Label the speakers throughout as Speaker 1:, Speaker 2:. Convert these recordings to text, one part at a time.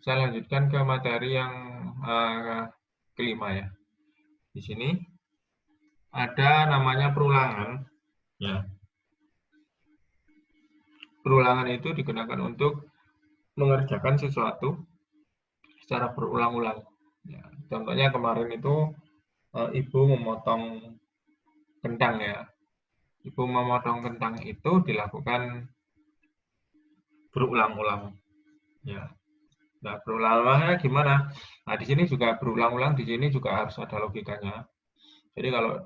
Speaker 1: Saya lanjutkan ke materi yang kelima ya. Di sini ada namanya perulangan. Ya. Perulangan itu digunakan untuk mengerjakan sesuatu secara berulang-ulang. Ya. Contohnya kemarin itu ibu memotong kentang ya. Ibu memotong kentang itu dilakukan berulang-ulang. Ya. Nah, berulang-ulangnya gimana? Nah, di sini juga berulang-ulang, di sini juga harus ada logikanya. Jadi kalau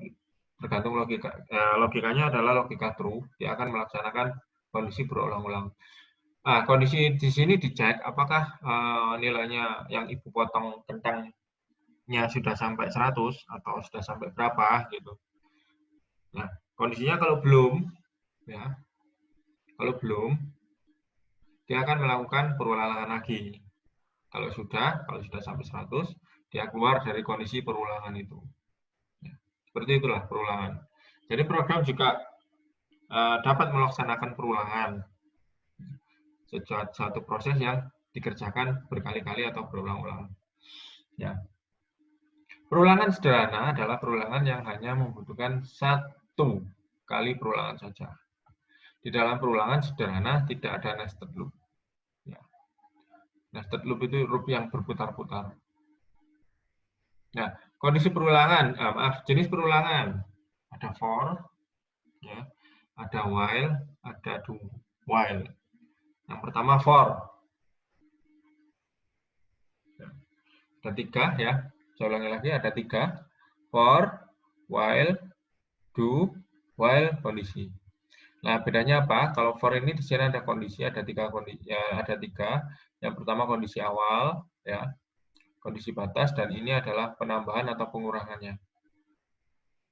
Speaker 1: tergantung logikanya adalah logika true, dia akan melaksanakan kondisi berulang-ulang. Nah, kondisi di sini dicek apakah nilainya yang ibu potong kentangnya sudah sampai 100 atau sudah sampai berapa gitu. Nah, kondisinya kalau belum, ya, kalau belum, dia akan melakukan perulangan lagi. Kalau sudah sampai 100, dia keluar dari kondisi perulangan itu. Ya, seperti itulah perulangan. Jadi program juga dapat melaksanakan perulangan. Satu proses yang dikerjakan berkali-kali atau berulang-ulang. Ya. Perulangan sederhana adalah perulangan yang hanya membutuhkan satu kali perulangan saja. Di dalam perulangan sederhana tidak ada nested loop. Ya. Nested loop itu loop yang berputar-putar. Nah, kondisi perulangan, jenis perulangan ada for, ya, ada while, ada do while. Yang pertama for, ada 3 ya. Saya ulangi lagi, ada 3, for, while, do, while, kondisi. Nah, bedanya apa? Kalau for ini di sini ada kondisi, ada 3 kondisi, ya, ada 3. Yang pertama kondisi awal, ya, kondisi batas, dan ini adalah penambahan atau pengurangannya.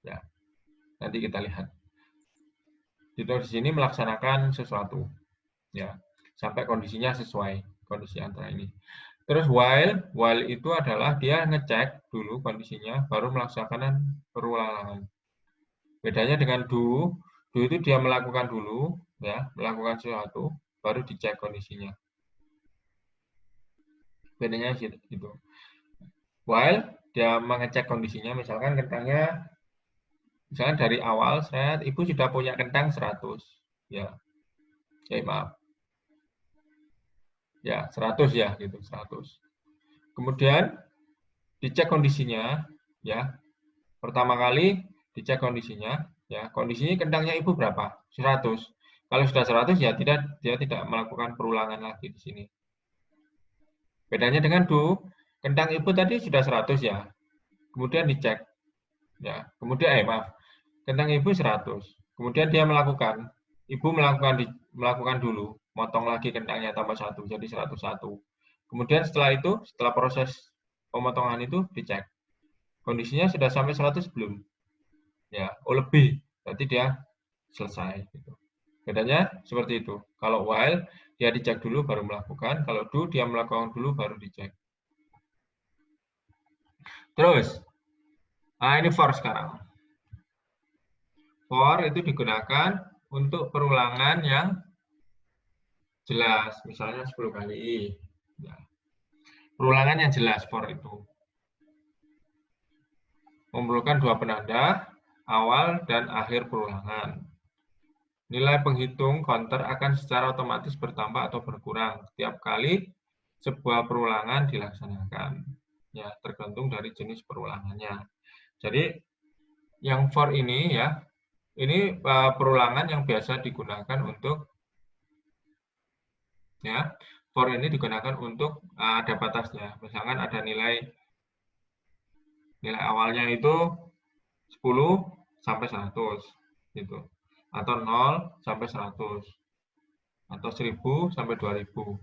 Speaker 1: Ya, nanti kita lihat. Di sini melaksanakan sesuatu, ya, sampai kondisinya sesuai kondisi antara ini. Terus while itu adalah dia ngecek dulu kondisinya, baru melaksanakan perulangan. Bedanya dengan do itu dia melakukan dulu, ya, melakukan sesuatu, baru dicek kondisinya. Bedanya itu. While dia mengecek kondisinya, misalkan kentangnya, misalkan dari awal ibu sudah punya kentang 100, ya, maaf, ya 100 ya, gitu 100. Kemudian dicek kondisinya, ya, pertama kali dicek kondisinya, ya, kondisinya kentangnya ibu berapa? 100. Kalau sudah 100 ya dia tidak melakukan perulangan lagi di sini. Bedanya dengan do, kentang ibu tadi sudah 100 ya. Kemudian dicek. Ya, kemudian maaf. Kentang ibu 100. Kemudian dia ibu melakukan dulu, motong lagi kentangnya tambah 1 jadi 101. Kemudian setelah proses pemotongan itu dicek. Kondisinya sudah sampai 100 belum? Ya, lebih. Berarti dia selesai gitu. Bedanya seperti itu. Kalau while dia dicek dulu baru melakukan, kalau do dia melakukan dulu baru dicek. Terus, nah ini for sekarang. For itu digunakan untuk perulangan yang jelas, misalnya 10 kali. Ya. Perulangan yang jelas for itu. Memerlukan 2 penanda, awal dan akhir perulangan. Nilai penghitung counter akan secara otomatis bertambah atau berkurang setiap kali sebuah perulangan dilaksanakan. Ya, tergantung dari jenis perulangannya. Jadi yang for ini ya, ini perulangan yang biasa digunakan untuk, ya, for ini digunakan untuk ada batasnya. Misalkan ada nilai awalnya itu 10 sampai 100 gitu. Atau 0 sampai 100 atau 1000 sampai 2000.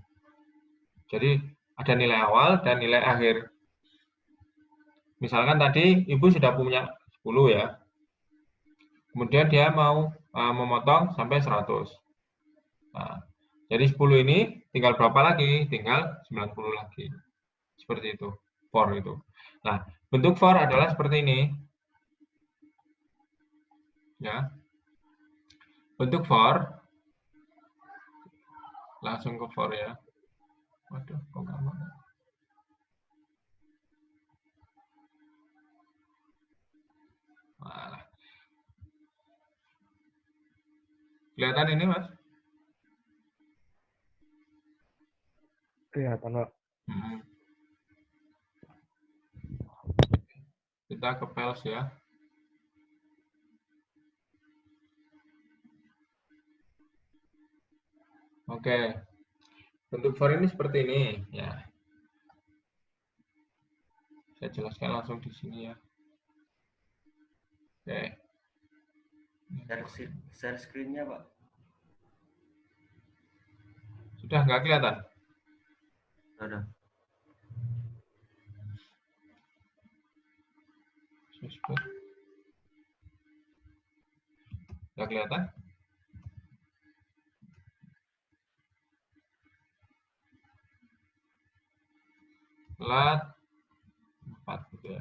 Speaker 1: Jadi ada nilai awal dan nilai akhir. Misalkan tadi ibu sudah punya 10 ya. Kemudian dia mau memotong sampai 100. Nah, jadi 10 ini tinggal berapa lagi? Tinggal 90 lagi. Seperti itu, for itu. Nah, bentuk for adalah seperti ini. Ya. Bentuk for, langsung ke for ya. Waduh, kok nggak mau? Kelihatan ini, Mas?
Speaker 2: Kelihatan, Pak.
Speaker 1: Hmm. Kita ke Pels ya. Oke. Bentuk for ini seperti ini, ya. Saya jelaskan langsung di sini ya. Oke.
Speaker 3: Share screen-nya, Pak.
Speaker 1: Sudah nggak kelihatan?
Speaker 3: Ada.
Speaker 1: Nggak kelihatan? Lat 4 gitu ya.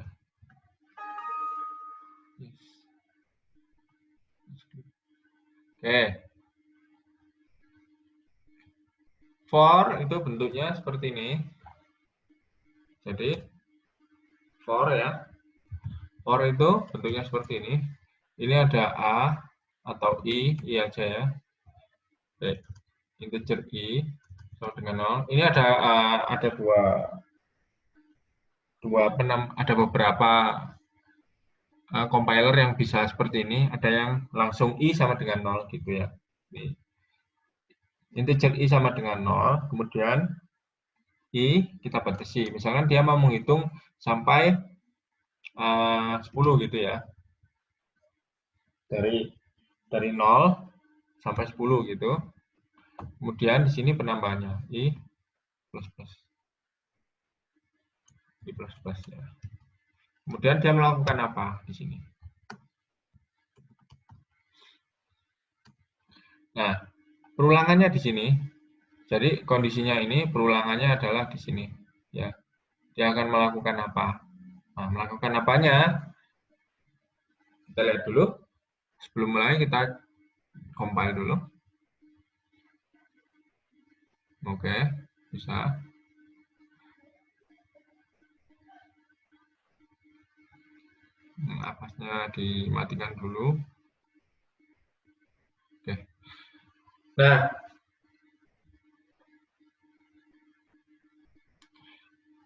Speaker 1: Yes. Oke. For itu bentuknya seperti ini. Jadi for ya. For itu bentuknya seperti ini. Ini ada A atau I aja ya. Oke. Integer I sama dengan 0. Ini ada ada beberapa compiler yang bisa seperti ini. Ada yang langsung I sama dengan 0 gitu ya. Ini. Integer I sama dengan 0, kemudian I kita batasi. Misalkan dia mau menghitung sampai 10 gitu ya. Dari 0 sampai 10 gitu. Kemudian di sini penambahannya I plus plus. I plus plus ya. Kemudian dia melakukan apa di sini? Nah, perulangannya di sini. Jadi kondisinya ini perulangannya adalah di sini ya. Dia akan melakukan apa? Nah, melakukan apanya? Kita lihat dulu. Sebelum mulai kita compile dulu. Oke, bisa. Apasnya dimatikan dulu. Oke. Nah,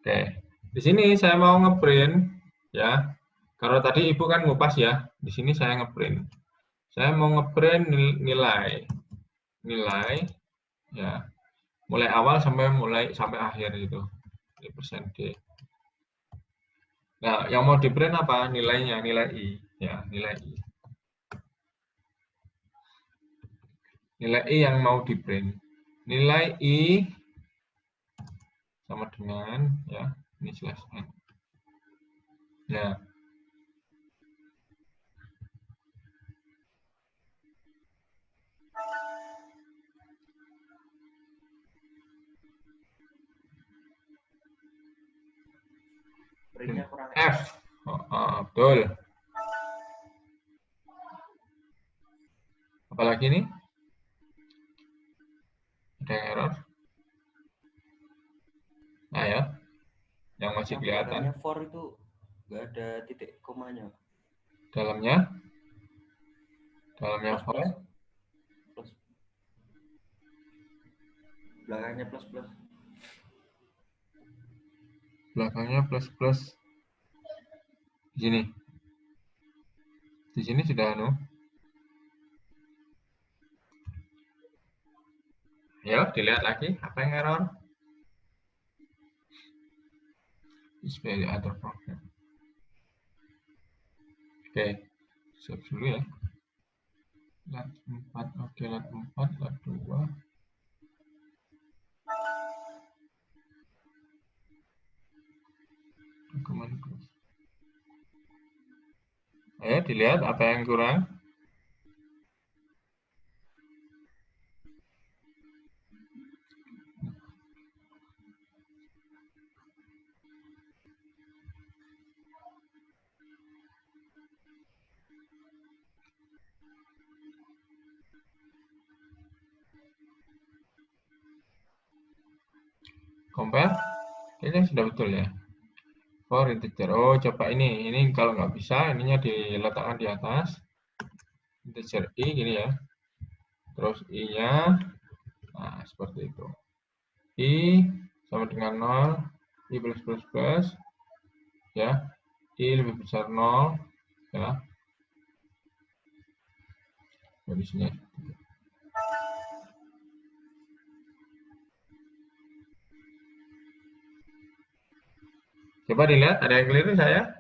Speaker 1: oke. Di sini saya mau ngeprint ya. Kalau tadi Ibu kan ngupas ya. Di sini saya ngeprint. Saya mau ngeprint nilai ya. Mulai awal sampai akhir itu. Ini persen D. Nah, yang mau di print apa? Nilainya, nilai I ya, nilai I. Nilai I yang mau di print. Nilai I sama dengan ya, ini slash n. Nah, F. Betul. Apalagi ini? Ada yang error? Nah ya, yang masih kelihatan.
Speaker 3: For itu nggak ada titik komanya.
Speaker 1: Dalamnya
Speaker 3: Plus,
Speaker 1: for.
Speaker 3: plus. Belakangnya plus plus.
Speaker 1: Belakangnya plus plus. Di sini. Di sini sudah anu. Ya, dilihat lagi apa yang error. Display the other program. Oke, save dulu ya. Lat 4, oke, lat 4, lat 2. Dokumen close. Ayo dilihat apa yang kurang. Compare. Kayaknya sudah betul ya. For integer. Oh, coba ini kalau nggak bisa, ininya diletakkan di atas. Integer I gini ya. terus I-nya, nah seperti itu. I sama dengan 0, I plus, ya, I lebih besar 0, ya, kondisinya. Coba dilihat, ada yang keliru saya?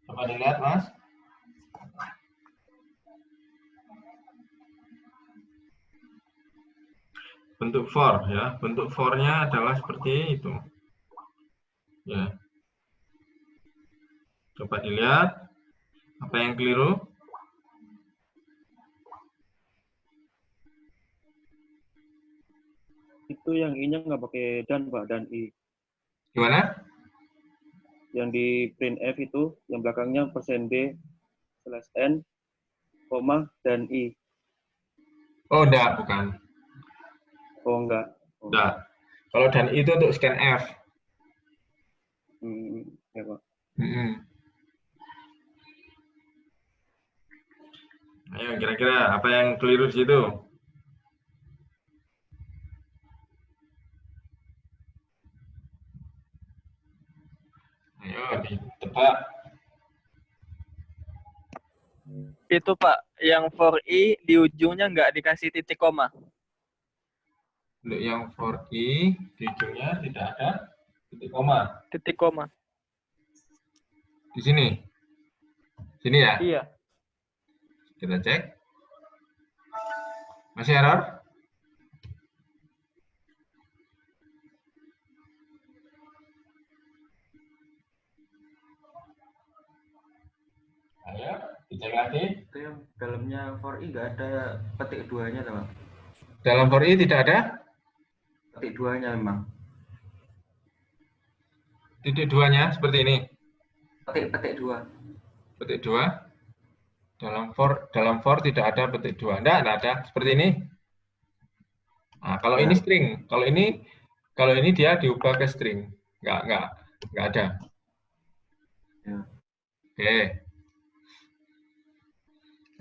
Speaker 1: Coba dilihat, Mas. Bentuk for, ya. Bentuk for-nya adalah seperti itu. Ya. Coba dilihat, apa yang keliru?
Speaker 3: Itu yang I-nya nggak pakai dan, Pak, dan I.
Speaker 1: Gimana?
Speaker 3: Yang di printf itu, yang belakangnya %d/n, koma, dan I.
Speaker 1: Oh, enggak, bukan.
Speaker 3: Oh, enggak. Oh.
Speaker 1: Enggak. Kalau dan itu untuk scanf.
Speaker 3: Ya, Pak.
Speaker 1: Ayo, kira-kira apa yang keliru di situ? Ayo, ditebak.
Speaker 2: Itu Pak, yang for I di ujungnya nggak dikasih titik koma.
Speaker 1: Untuk yang for I, di ujungnya tidak ada titik koma.
Speaker 2: Titik koma.
Speaker 1: Di sini. Sini ya?
Speaker 2: Iya.
Speaker 1: Kita cek. Masih error? Ayo, dicek lagi.
Speaker 3: Itu yang dalamnya for I nggak ada petik 2-nya, Pak.
Speaker 1: Dalam for I tidak ada
Speaker 3: Petik 2-nya memang.
Speaker 1: titik 2-nya seperti ini.
Speaker 3: Petik 2.
Speaker 1: Petik 2. Dalam for tidak ada petik 2. Enggak ada. Seperti ini. Nah, kalau
Speaker 3: Ya.
Speaker 1: ini string, kalau ini dia diubah ke string. Enggak ada.
Speaker 3: Ya.
Speaker 1: Oke.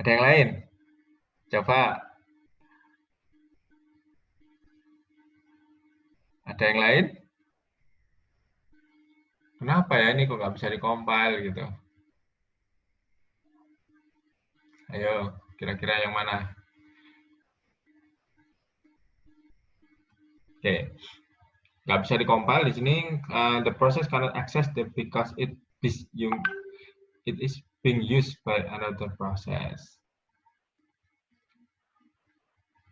Speaker 1: Ada yang lain? Coba. Ada yang lain? Kenapa ya ini kok nggak bisa dikompil gitu? Ayo, kira-kira yang mana? Oke, nggak bisa dikompil di sini. The process cannot access because it is being used by another process.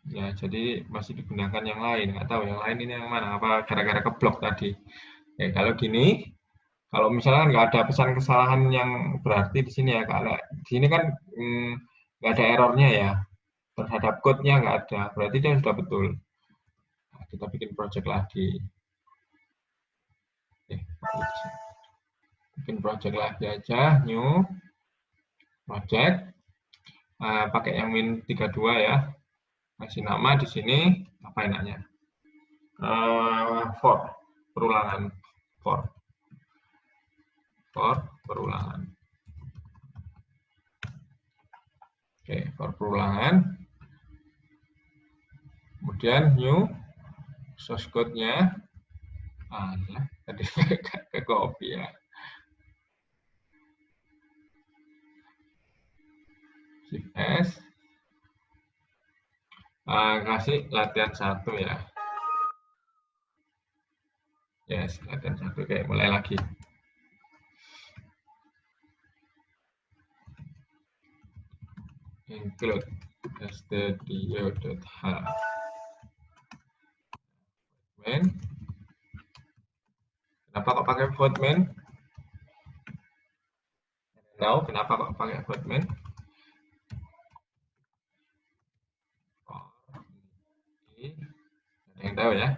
Speaker 1: Ya, jadi masih digunakan yang lain. Nggak tahu yang lain ini yang mana? Apa gara-gara keblok tadi? Oke, kalau gini, kalau misalnya nggak ada pesan kesalahan yang berarti di sini ya, kalau di sini kan nggak ada errornya ya, terhadap code-nya nggak ada, berarti dia sudah betul. Nah, kita bikin project lagi. Bikin project lagi aja, new project, pakai yang min32 ya, kasih nama di sini apa enaknya, for perulangan, for perulangan. Oke, for perulangan. Kemudian new source code-nya, tadi ke copy ya. Shift S, kasih latihan 1 ya. Yes, latihan 1. Oke, mulai lagi. Include studio.h. Kenapa kok pakai Footman? Tahu kenapa kok pakai Footman? Ada yang tahu ya?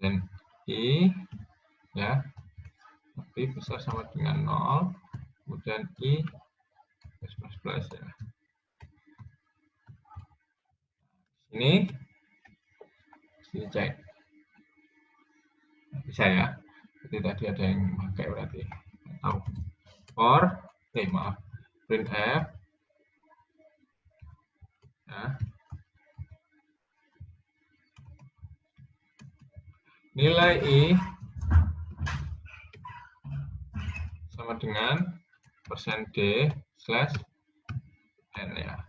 Speaker 1: Dan I ya, tapi besar sama dengan 0, kemudian I plus ya. Ini Sini cek. Bisa ya. Jadi tadi ada yang pakai berarti. Tahu. For, maaf. Printf. Ya. Nilai I sama dengan %d slash n ya.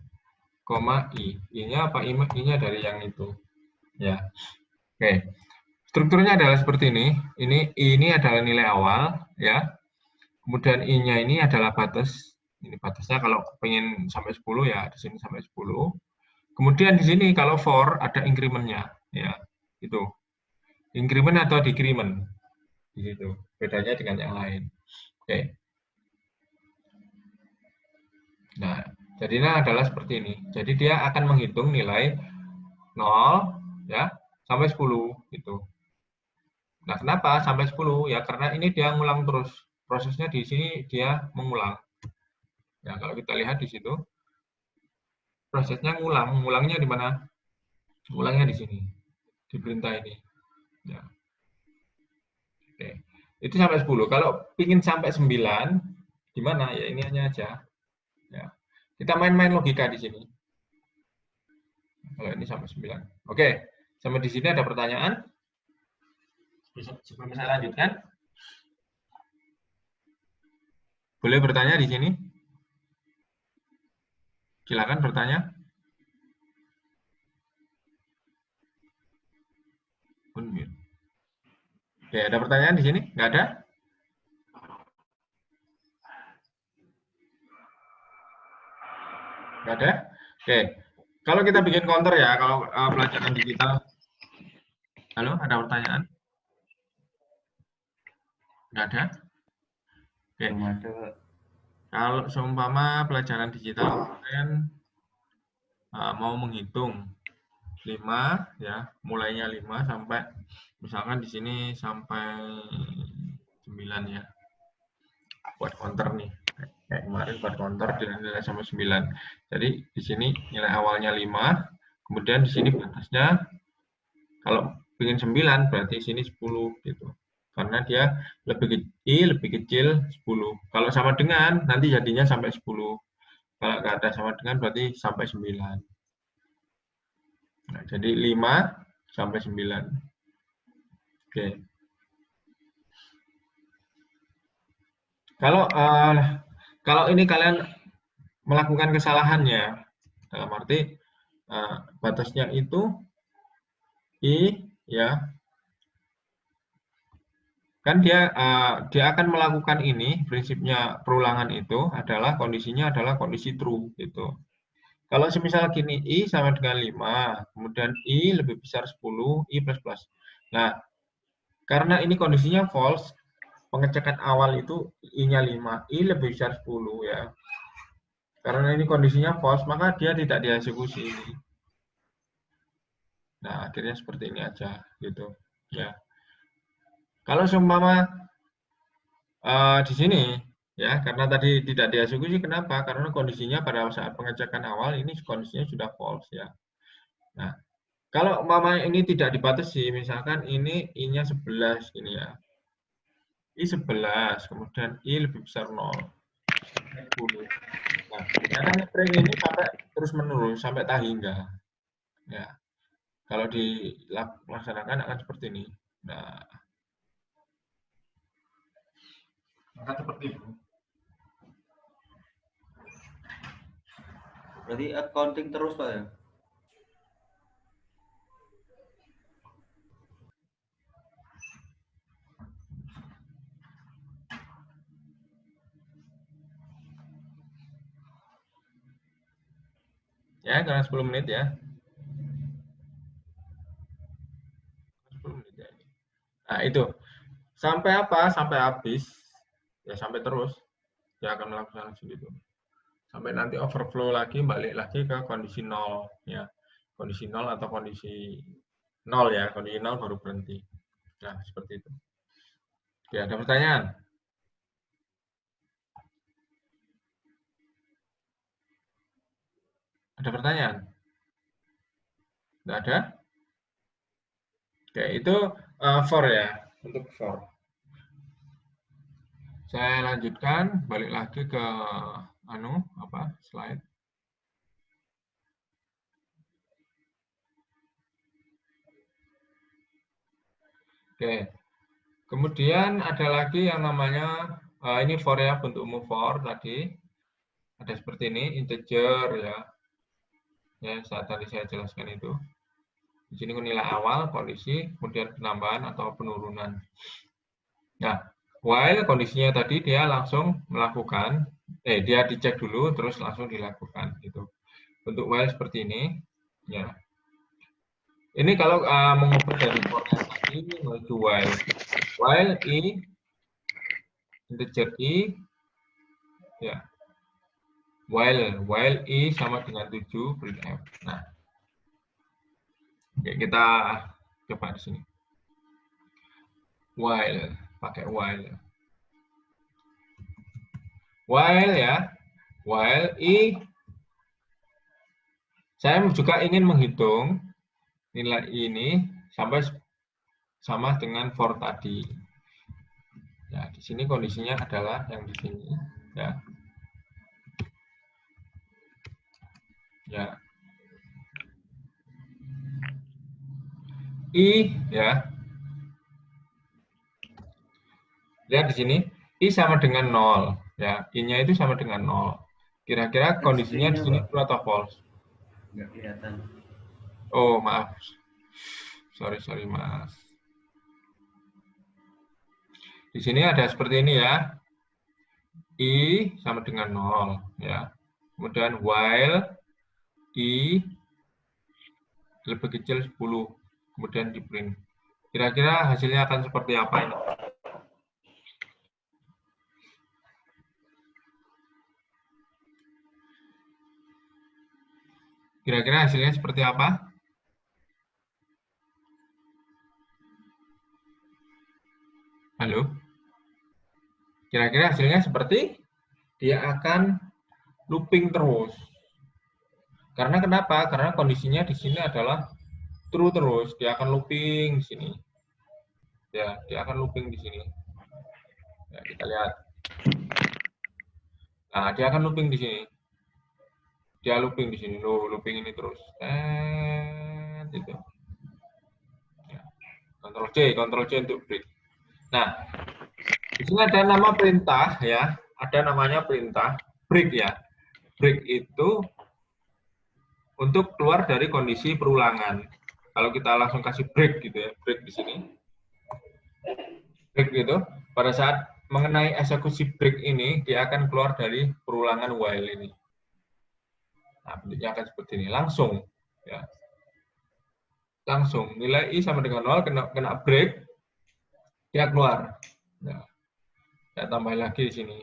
Speaker 1: Koma I. I-nya apa? I-nya dari yang itu. Ya. Oke. Strukturnya adalah seperti ini. Ini adalah nilai awal, ya. Kemudian I-nya ini adalah batas. Ini batasnya kalau pengen sampai 10 ya di sini sampai 10. Kemudian di sini kalau for ada increment-nya, ya. Itu. Increment atau decrement. Di situ. Bedanya dengan yang lain. Oke. Nah, jadinya adalah seperti ini. Jadi dia akan menghitung nilai 0 ya sampai 10 gitu. Nah, kenapa sampai 10? Ya karena ini dia ngulang terus. Prosesnya di sini dia mengulang. Ya, kalau kita lihat di situ prosesnya ngulang. Ngulangnya di mana? Ngulangnya di sini. Di perintah ini. Ya. Oke. Itu sampai 10. Kalau ingin sampai 9 gimana? Ya ini hanya aja. Ya. Kita main-main logika di sini. Kalau ini sampai 9. Oke. Sampai di sini ada pertanyaan? Sebelum saya lanjutkan, boleh bertanya di sini? Silakan bertanya. Unmute. Oke, ada pertanyaan di sini? Nggak ada? Nggak ada? Oke. Kalau kita bikin counter ya, kalau pelajaran digital. Halo, ada pertanyaan? Nggak ada? Oke.
Speaker 3: Belum ada.
Speaker 1: Kalau seumpama pelajaran digital kalian mau menghitung 5 ya, mulainya 5 sampai misalkan di sini sampai 9 ya. Buat counter nih. Kayak kemarin buat counter dengan nilai sampai 9. Jadi di sini nilai awalnya 5, kemudian di sini batasnya kalau ingin 9 berarti sini 10 gitu. Karena dia lebih kecil 10. Kalau sama dengan nanti jadinya sampai 10. Kalau nggak ada sama dengan berarti sampai 9. Nah, jadi 5 sampai 9. Oke. Kalau ini kalian melakukan kesalahannya, dalam arti batasnya itu I ya, kan dia akan melakukan ini, prinsipnya perulangan itu adalah kondisinya adalah kondisi true gitu. Kalau semisal gini I sama dengan 5, kemudian I lebih besar 10, I plus plus. Nah, karena ini kondisinya false, pengecekan awal itu I-nya 5, I lebih besar 10 ya. Karena ini kondisinya false, maka dia tidak dieksekusi. Nah, akhirnya seperti ini aja gitu ya. Kalau seumpama di sini ya, karena tadi tidak dieksekusi, kenapa? Karena kondisinya pada saat pengecekan awal ini kondisinya sudah false ya. Nah, kalau umpama ini tidak dibatasi, misalkan ini I-nya 11 ini ya. I 11, kemudian I lebih besar 0. 10. Nah, akan nge-string ini sampai terus menerus sampai tak hingga. Ya. Kalau dilaksanakan akan seperti ini. Nah, akan seperti itu.
Speaker 3: Berarti accounting terus Pak ya?
Speaker 1: Ya, karena 10 menit ya. 10 menit ya. Nah, itu. Sampai apa? Sampai habis. Ya, sampai terus. Dia akan melakukan segitu. Sampai nanti overflow lagi, balik lagi ke kondisi 0 ya. Kondisi 0 atau kondisi 0 ya. Kondisi 0 baru berhenti. Nah, seperti itu. Oke, ada pertanyaan? Ada pertanyaan? Tidak ada? Oke, itu for ya, untuk for. Saya lanjutkan, balik lagi ke slide. Oke, kemudian ada lagi yang namanya ini for ya, bentuk umum for tadi ada seperti ini, integer ya, saat tadi saya jelaskan itu. Di sini nilai awal, kondisi, kemudian penambahan atau penurunan. Nah, while kondisinya tadi dia langsung melakukan, dia dicek dulu, terus langsung dilakukan. Gitu. Bentuk while seperti ini, ya. Ini kalau mengubah dari for tadi menuju while. While i, integer i, ya. While i sama dengan 7, printf. Nah, ya kita coba di sini. While, pakai while. While ya, while i, saya juga ingin menghitung nilai ini sampai sama dengan for tadi. Ya, di sini kondisinya adalah yang di sini, ya. Ya. I ya. Lihat di sini, i sama dengan 0, ya. I-nya itu sama dengan 0. Kira-kira kondisinya di sini true atau false?
Speaker 3: Nggak kelihatan.
Speaker 1: Oh, maaf. Sorry, Mas. Di sini ada seperti ini ya. I sama dengan 0, ya. Kemudian while i lebih kecil 10, kemudian di print. Kira-kira hasilnya akan seperti apa ini? Kira-kira hasilnya seperti apa? Halo? Kira-kira hasilnya seperti dia akan looping terus. Karena kenapa? Karena kondisinya di sini adalah true terus. Dia akan looping di sini. Ya, dia akan looping di sini. Ya, kita lihat. Nah, dia akan looping di sini. Dia looping di sini. Looping ini terus. Gitu. Ya. Ctrl C untuk break. Nah, di sini ada nama perintah ya. Ada namanya perintah break ya. Break itu untuk keluar dari kondisi perulangan. Kalau kita langsung kasih break gitu ya, break di sini. Break gitu, pada saat mengenai eksekusi break ini, dia akan keluar dari perulangan while ini. Nah, bentuknya akan seperti ini, langsung. Ya. Langsung, nilai i sama dengan 0, kena break, dia keluar. Nah, saya tambah lagi di sini.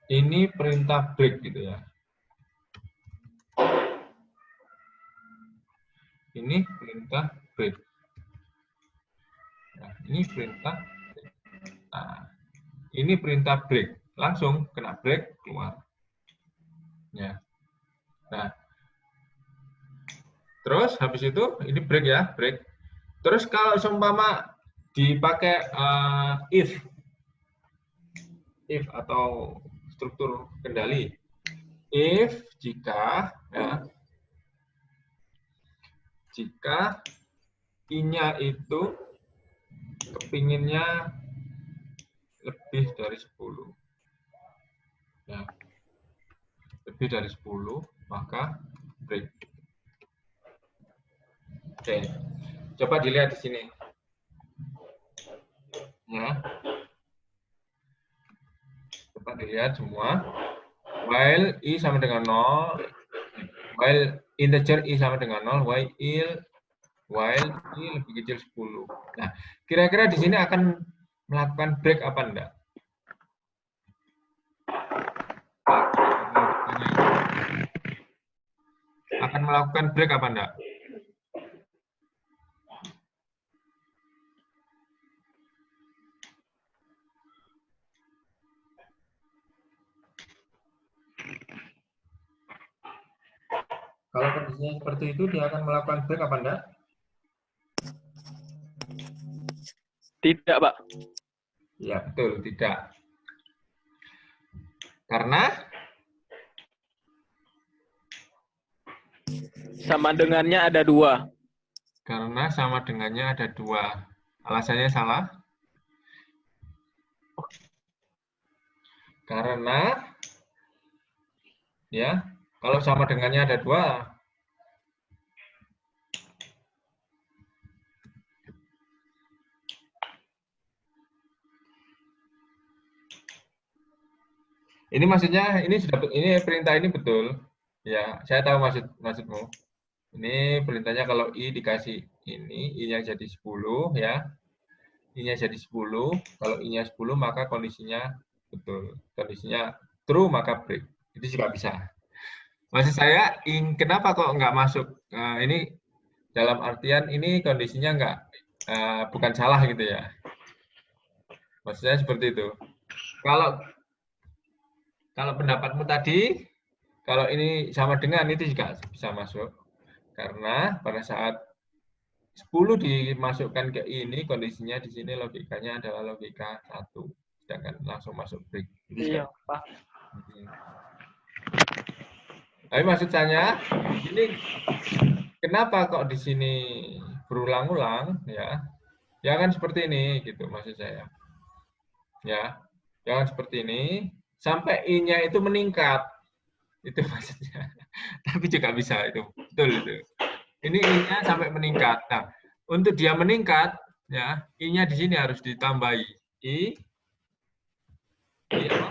Speaker 1: Ini perintah break gitu ya. Ini perintah break. Nah, ini perintah break. Nah, ini perintah break. Langsung kena break, keluar. Ya. Nah, terus habis itu ini break ya, break. Terus kalau seumpama dipakai if atau struktur kendali, if jika ya, jika i-nya itu kepinginnya lebih dari 10, ya, lebih dari 10, maka break. Oke, coba dilihat di sini. Ya. Coba dilihat semua. While i sama dengan 0, while integer i sama dengan 0, while i lebih kecil 10. Nah, kira-kira di sini akan melakukan break apa enggak? Akan melakukan break apa enggak? Kalau kondisinya seperti itu, dia akan melakukan break apa enggak?
Speaker 2: Tidak, Pak.
Speaker 1: Ya, betul, tidak. Karena
Speaker 2: Sama dengannya ada 2.
Speaker 1: sama dengannya ada 2. Alasannya salah. Karena ya, kalau sama dengannya ada 2, ini maksudnya ini perintah ini betul. Ya, saya tahu maksudmu. Ini perintahnya kalau I dikasih ini, I-nya jadi 10 ya. I-nya jadi 10, kalau I-nya 10 maka kondisinya betul. Kondisinya true maka break. Itu juga bisa. Maksud saya, kenapa kok nggak masuk? Ini dalam artian ini kondisinya bukan salah gitu ya. Maksudnya seperti itu. Kalau pendapatmu tadi, kalau ini sama dengan itu juga bisa masuk. Karena pada saat 10 dimasukkan ke ini, kondisinya di sini logikanya adalah logika 1. Sedangkan langsung masuk break.
Speaker 2: Iya, Pak.
Speaker 1: Tapi maksud saya, ini kenapa kok di sini berulang-ulang ya? Ya kan seperti ini gitu maksud saya. Ya, jangan seperti ini sampai I-nya itu meningkat. Itu maksudnya. Tapi juga bisa itu. Betul itu. Ini I-nya sampai meningkat. Nah, untuk dia meningkat ya, I-nya di sini harus ditambahi I apa?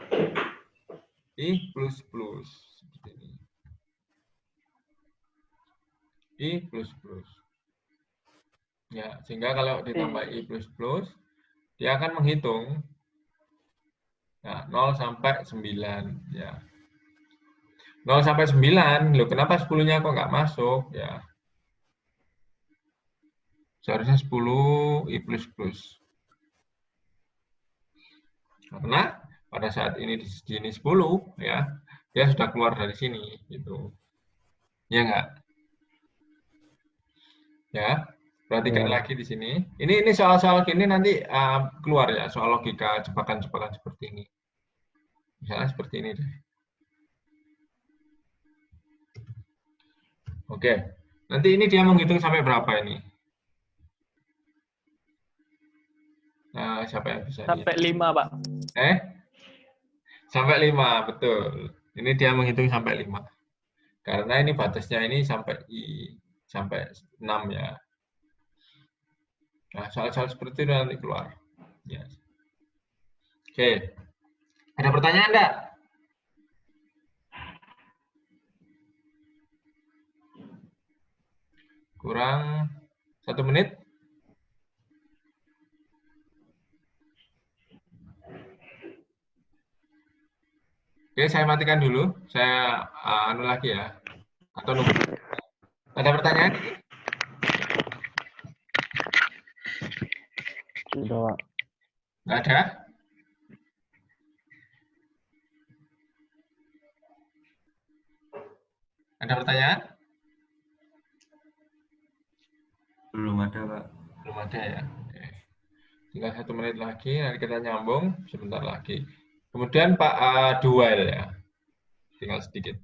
Speaker 1: I plus plus seperti ini. I plus plus. Ya, sehingga kalau ditambah I plus plus, dia akan menghitung ya, 0 sampai 9 ya. 0 sampai 9, loh kenapa 10-nya kok nggak masuk ya? Seharusnya 10 I plus plus. Karena pada saat ini di sini 10 ya, dia sudah keluar dari sini gitu. Ya enggak? Ya, perhatikan lagi di sini. Ini soal-soal gini nanti keluar ya, soal logika jebakan-jebakan seperti ini. Misalnya seperti ini deh. Oke, nanti ini dia menghitung sampai berapa ini? Nah, siapa yang bisa?
Speaker 2: Sampai 5, Pak.
Speaker 1: Sampai 5, betul. Ini dia menghitung sampai 5. Karena ini batasnya ini sampai 6 ya. Nah, soal-soal seperti itu nanti keluar. Ya. Oke. Ada pertanyaan enggak? Kurang 1 menit. Oke, saya matikan dulu. Saya anu lagi ya. Atau nunggu. Ada pertanyaan?
Speaker 2: Tidak, Pak.
Speaker 1: Enggak ada? Ada pertanyaan?
Speaker 3: Belum ada, Pak.
Speaker 1: Belum ada ya. Oke. Tinggal 1 menit lagi, nanti kita nyambung sebentar lagi. Kemudian Pak dual ya. Tinggal sedikit.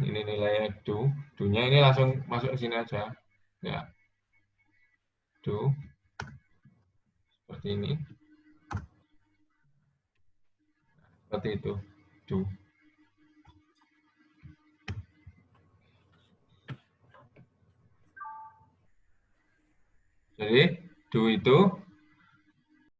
Speaker 1: Ini nilainya do-nya ini langsung masuk ke sini aja. Ya. Seperti ini. Seperti itu. Do. Jadi, do itu